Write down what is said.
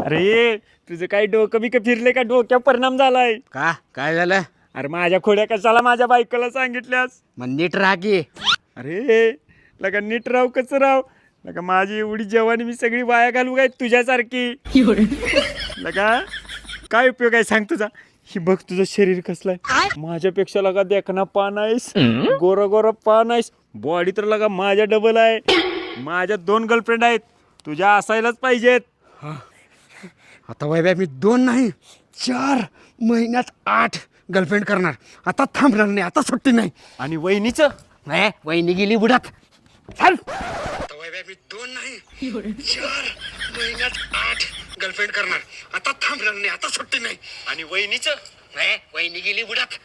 अरे तुझं काही डोकं बिकं फिरले का? डोक्यावर परिणाम झालाय का काय झालं? अरे माझ्या खोड्या कशाला माझ्या बायकोला सांगितल्यास? मग नीट राहा की. अरे लगा नीट राव कसं राव लगा माझी एवढी जवानी मी सगळी वाया घालू काय तुझ्यासारखी लगा काय उपयोग आहे सांग तुझा? ही बघ तुझं शरीर कसलंय माझ्यापेक्षा लगा देखना पान आहेस गोरा गोरा पान आहेस बॉडी तर लगा माझ्या डबल आहे माझ्या 2 गर्लफ्रेंड आहेत तुझ्या असायलाच पाहिजेत. आता वैभ्या मी 2 नाही 4 महिन्यात 8 गर्लफ्रेंड करणार. आता थांबणार नाही, आता सुट्टी नाही. आणि वहिनीचं नाही वहिनी गेली बुडात. चल. आता वैभ्या मी 2 नाही 4 महिन्यात 8 गर्लफ्रेंड करणार. आता थांबणार नाही, आता सुट्टी नाही. आणि वहिनीचं नाही वहिनी गेली बुडात.